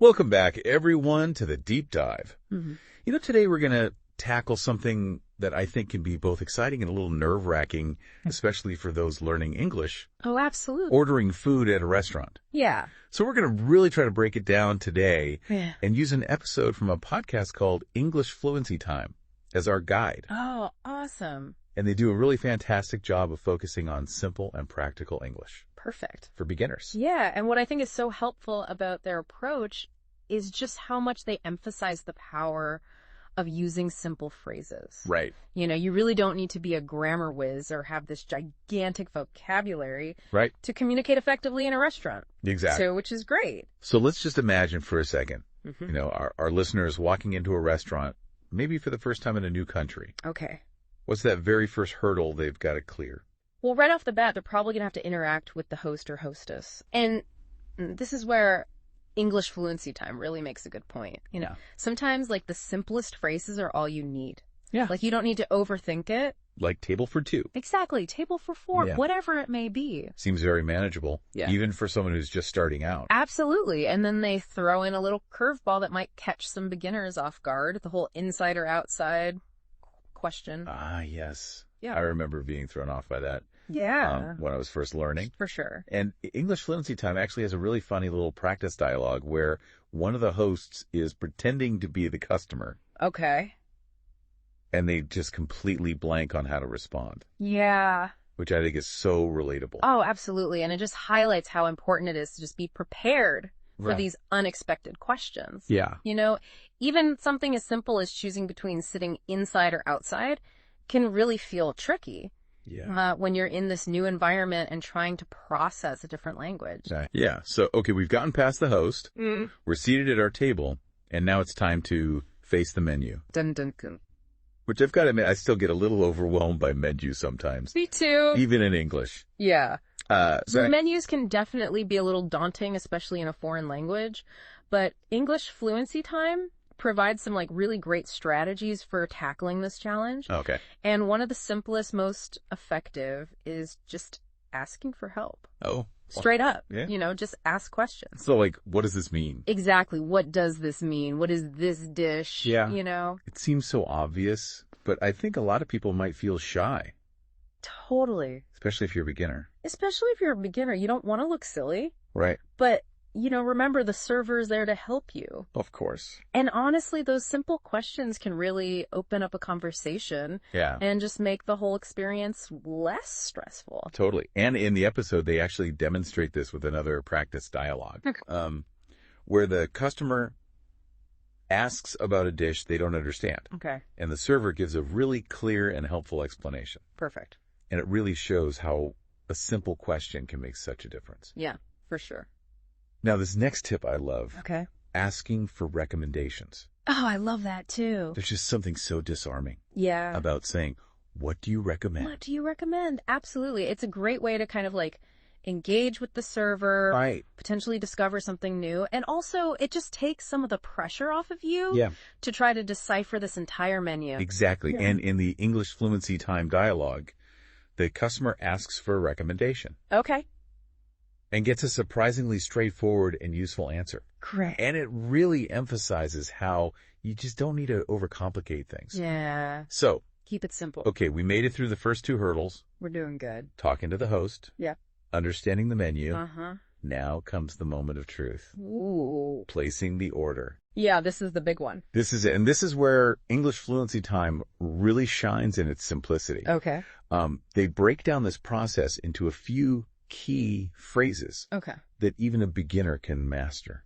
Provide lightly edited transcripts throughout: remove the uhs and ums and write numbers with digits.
Welcome back, everyone, to the Deep Dive. Mm-hmm. Today we're going to tackle something that I think can be both exciting and a little nerve-wracking, especially for those learning English. Oh, absolutely. Ordering food at a restaurant. Yeah. So we're going to really try to break it down today Yeah. and use an episode from a podcast called English Fluency Time as our guide. Oh, awesome. And they do a really fantastic job of focusing on simple and practical English Perfect. for beginners. Yeah, and what I think is so helpful about their approach is just how much they emphasize the power of using simple phrases. Right. You really don't need to be a grammar whiz or have this gigantic vocabulary Right. to communicate effectively in a restaurant. Exactly. So, which is great. So let's just imagine for a second, Mm-hmm. our listeners walking into a restaurant, maybe for the first time in a new country. Okay. What's that very first hurdle they've got to clear? Well, right off the bat, they're probably going to have to interact with the host or hostess. And this is where English Fluency Time really makes a good point. Yeah. Sometimes, the simplest phrases are all you need. Yeah. You don't need to overthink it. Like table for two. Exactly. Table for four, Yeah. whatever it may be. Seems very manageable, Yeah. even for someone who's just starting out. Absolutely. And then they throw in a little curveball that might catch some beginners off guard. The whole inside or outside question. Ah, yes. Yeah. I remember being thrown off by that Yeah. when I was first learning. For sure. And English Fluency Time actually has a really funny little practice dialogue where one of the hosts is pretending to be the customer, Okay. and they just completely blank on how to respond, Yeah. which I think is so relatable. Oh, absolutely. And it just highlights how important it is to just be prepared for Right. these unexpected questions. Yeah. Even something as simple as choosing between sitting inside or outside can really feel tricky Yeah. when you're in this new environment and trying to process a different language. Yeah. So, okay, we've gotten past the host. Mm. We're seated at our table, and now it's time to face the menu, Dun dun dun. which I've got to admit, I still get a little overwhelmed by menus sometimes, Me too. even in English. Yeah. So The menus can definitely be a little daunting, especially in a foreign language, but English Fluency Time provides some really great strategies for tackling this challenge. okay. And one of the simplest, most effective is just asking for help. Oh. Straight up. Yeah. Just ask questions. So, what does this mean? Exactly. What does this mean? What is this dish? Yeah. You It seems so obvious, but I think a lot of people might feel shy, Totally. especially if you're a beginner. Especially if you're a beginner, you don't want to look silly, Right. but remember the server is there to help you. Of course. And honestly, those simple questions can really open up a conversation Yeah. and just make the whole experience less stressful. Totally. And in the episode, they actually demonstrate this with another practice dialogue, where the customer asks about a dish they don't understand, Okay. and the server gives a really clear and helpful explanation. Perfect. And it really shows how a simple question can make such a difference. Yeah, for sure. Now, this next tip I love, Okay. asking for recommendations. Oh, I love that too. There's just something so disarming Yeah. about saying, what do you recommend? What do you recommend? Absolutely. It's a great way to kind of engage with the server, Right. potentially discover something new. And also, it just takes some of the pressure off of you Yeah, to try to decipher this entire menu. exactly. Yeah. And in the English Fluency Time dialogue, the customer asks for a recommendation Okay. and gets a surprisingly straightforward and useful answer. Great. And it really emphasizes how you just don't need to overcomplicate things. Yeah. So, Keep it simple. okay, we made it through the first two hurdles, We're doing good. talking to the host, Yeah. understanding the menu. Uh-huh. Now comes the moment of truth, Ooh. placing the order. Yeah, this is the big one. This is it. And this is where English Fluency Time really shines in its simplicity. Okay. They break down this process into a few key phrases Okay. that even a beginner can master.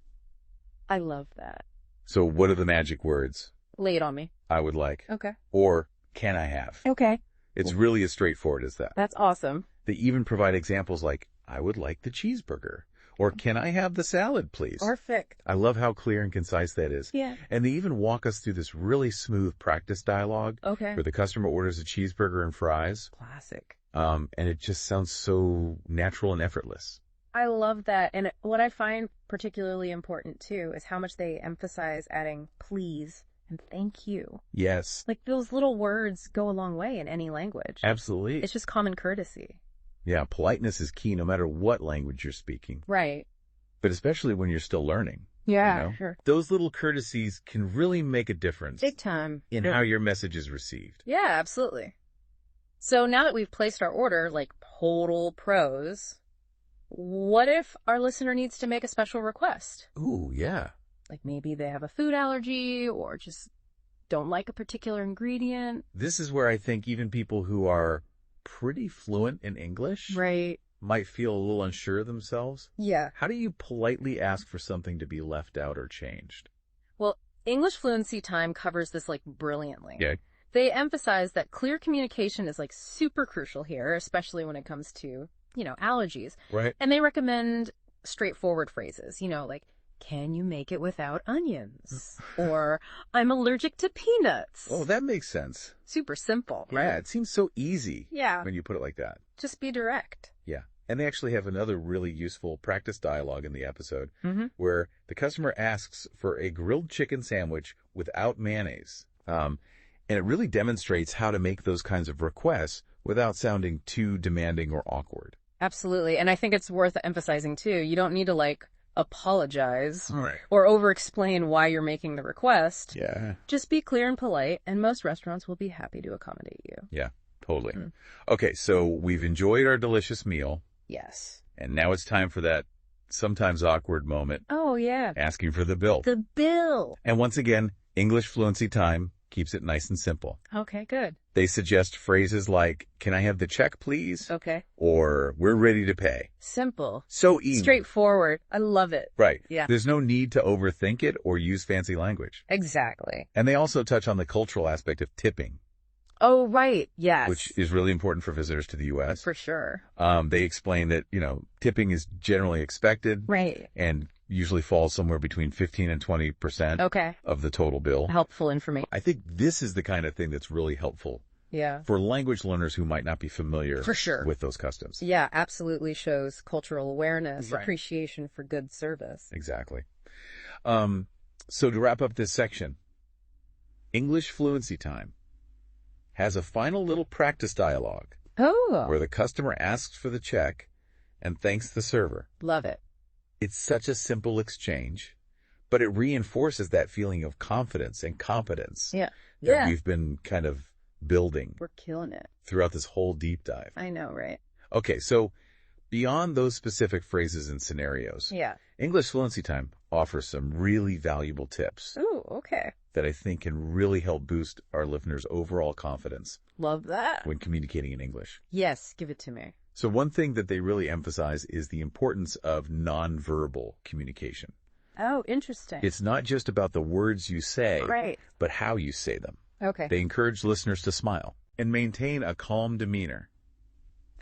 I love that. So what are the magic words? Lay it on me. I would like, Okay. or can I have? Okay. It's really as straightforward as that. That's awesome. They even provide examples like, I would like the cheeseburger, or can I have the salad, please? Perfect. I love how clear and concise that is. Yeah. And they even walk us through this really smooth practice dialogue Okay. where the customer orders a cheeseburger and fries. Classic. And it just sounds so natural and effortless. I love that. And what I find particularly important too is how much they emphasize adding please and thank you. Yes. Those little words go a long way in any language. Absolutely. It's just common courtesy. Yeah, politeness is key no matter what language you're speaking, Right. but especially when you're still learning. Yeah, sure. Those little courtesies can really make a difference Big time. in how your message is received. Yeah, absolutely. So now that we've placed our order, like total pros, what if our listener needs to make a special request? Ooh, yeah. Like maybe they have a food allergy or just don't like a particular ingredient. This is where I think even people who are pretty fluent in English Right. might feel a little unsure of themselves. Yeah. How do you politely ask for something to be left out or changed? Well, English Fluency Time covers this like brilliantly. Yeah. They emphasize that clear communication is like super crucial here, especially when it comes to, allergies. Right. And they recommend straightforward phrases, like, can you make it without onions? Or, I'm allergic to peanuts. Oh, that makes sense. Super simple, Yeah, right? it seems so easy Yeah. when you put it like that. Just be direct. Yeah. And they actually have another really useful practice dialogue in the episode Mm-hmm. where the customer asks for a grilled chicken sandwich without mayonnaise. And it really demonstrates how to make those kinds of requests without sounding too demanding or awkward. Absolutely. And I think it's worth emphasizing, too. You don't need to, apologize Right. or over-explain why you're making the request. Yeah. Just be clear and polite, and most restaurants will be happy to accommodate you. Yeah, totally. Mm. Okay, so we've enjoyed our delicious meal, Yes. and now it's time for that sometimes awkward moment, Oh, yeah. asking for the bill. The bill. And once again, English Fluency Time keeps it nice and simple. Okay, good. They suggest phrases like, can I have the check, please? Okay. Or, we're ready to pay. Simple. So easy. Straightforward. I love it. Right. Yeah. There's no need to overthink it or use fancy language. Exactly. And they also touch on the cultural aspect of tipping, Oh, right. Yes. which is really important for visitors to the U.S. For sure. They explain that, tipping is generally expected Right. and usually falls somewhere between 15 and 20% Okay. of the total bill. Helpful information. I think this is the kind of thing that's really helpful Yeah. for language learners who might not be familiar For sure. with those customs. Yeah, absolutely shows cultural awareness, Right. appreciation for good service. Exactly. So to wrap up this section, English Fluency Time has a final little practice dialogue Oh, where the customer asks for the check and thanks the server. love it. It's such a simple exchange, but it reinforces that feeling of confidence and competence Yeah. that Yeah. we've been kind of building We're killing it. throughout this whole deep dive. I know, right? Okay, so beyond those specific phrases and scenarios, Yeah. English Fluency Time offers some really valuable tips Ooh, okay. that I think can really help boost our listeners' overall confidence Love that. when communicating in English. Yes, give it to me. So one thing that they really emphasize is the importance of nonverbal communication. Oh, interesting. It's not just about the words you say, Right. but how you say them. Okay. They encourage listeners to smile and maintain a calm demeanor.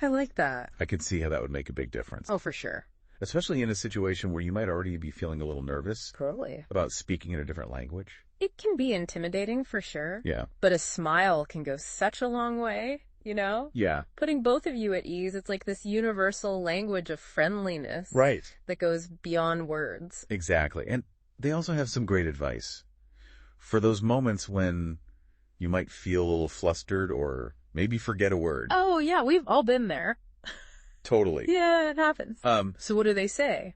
I like that. I can see how that would make a big difference, Oh, for sure. especially in a situation where you might already be feeling a little nervous Totally. about speaking in a different language. It can be intimidating for sure, Yeah. but a smile can go such a long way, Yeah. Putting both of you at ease, it's like this universal language of friendliness Right. that goes beyond words. Exactly. And they also have some great advice for those moments when you might feel a little flustered or maybe forget a word. Oh, yeah, we've all been there. Totally. Yeah, it happens. So what do they say?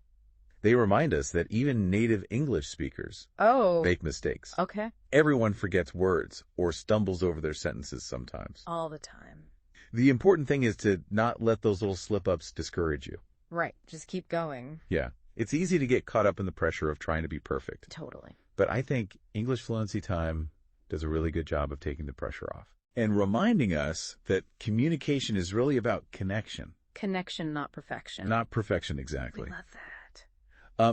They remind us that even native English speakers Oh, make mistakes. okay. Everyone forgets words or stumbles over their sentences sometimes. All the time. The important thing is to not let those little slip-ups discourage you. Right. Just keep going. Yeah. It's easy to get caught up in the pressure of trying to be perfect. Totally. But I think English Fluency Time does a really good job of taking the pressure off and reminding us that communication is really about connection, Connection, not perfection. not perfection We exactly. love that.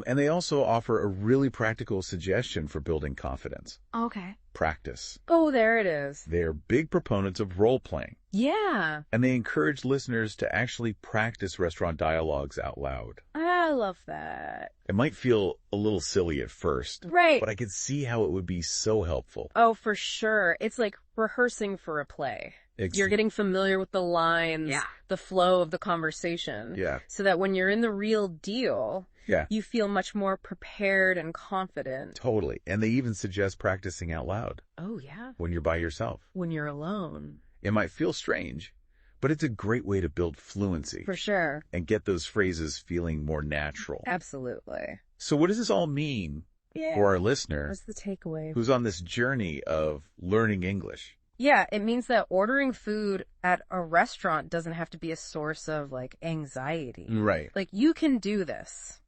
And they also offer a really practical suggestion for building confidence. Okay. Practice. Oh, there it is. They're big proponents of role-playing, Yeah. and they encourage listeners to actually practice restaurant dialogues out loud. I love that. It might feel a little silly at first, Right. but I could see how it would be so helpful. Oh, for sure. It's like rehearsing for a play. You're getting familiar with the lines, Yeah. the flow of the conversation. Yeah. So that when you're in the real deal, Yeah, you feel much more prepared and confident. totally. And they even suggest practicing out loud Oh, yeah. when you're by yourself. When you're alone. It might feel strange, but it's a great way to build fluency For sure. and get those phrases feeling more natural. Absolutely. So what does this all mean Yeah. for our listener What's the takeaway? who's on this journey of learning English? Yeah, it means that ordering food at a restaurant doesn't have to be a source of like anxiety. Right. Like you can do this.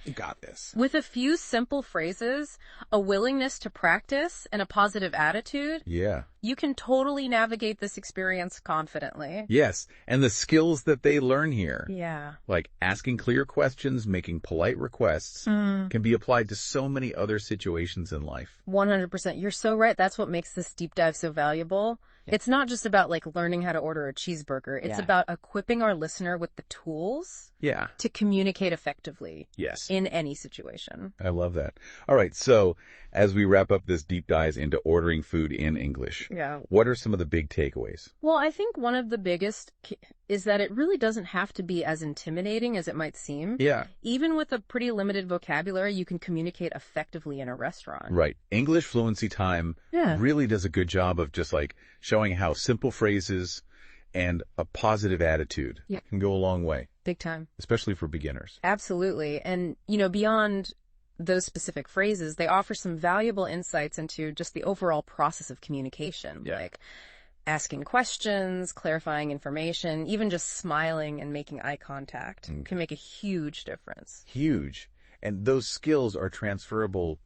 You got this. With a few simple phrases, a willingness to practice, and a positive attitude, Yeah. you can totally navigate this experience confidently. Yes. And the skills that they learn here, Yeah. like asking clear questions, making polite requests, can be applied to so many other situations in life. 100%. You're so right. That's what makes this deep dive so valuable. It's not just about like learning how to order a cheeseburger. It's about equipping our listener with the tools Yeah. to communicate effectively Yes. in any situation. I love that. All right. So as we wrap up this deep dive into ordering food in English, Yeah. what are some of the big takeaways? Well, I think one of the biggest is that it really doesn't have to be as intimidating as it might seem. Yeah. Even with a pretty limited vocabulary, you can communicate effectively in a restaurant. Right. English Fluency Time Yeah. really does a good job of just like showing how simple phrases and a positive attitude can go a long way, Big time. especially for beginners. Absolutely. And, beyond those specific phrases, they offer some valuable insights into just the overall process of communication, like asking questions, clarifying information, even just smiling and making eye contact can make a huge difference. Huge. And those skills are transferable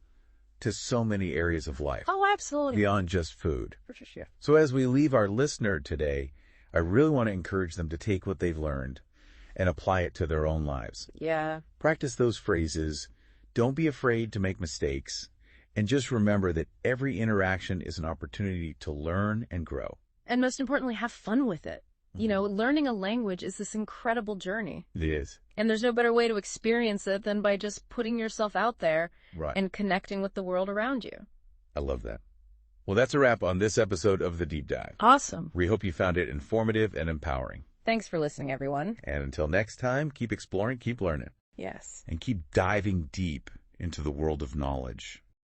to so many areas of life Oh, absolutely. beyond just food. Patricia. So as we leave our listener today, I really want to encourage them to take what they've learned and apply it to their own lives. Yeah. Practice those phrases. Don't be afraid to make mistakes. And just remember that every interaction is an opportunity to learn and grow. And most importantly, have fun with it. Learning a language is this incredible journey. It is. And there's no better way to experience it than by just putting yourself out there Right. and connecting with the world around you. I love that. Well, that's a wrap on this episode of The Deep Dive. Awesome. We hope you found it informative and empowering. Thanks for listening, everyone. And until next time, keep exploring, keep learning, Yes. and keep diving deep into the world of knowledge.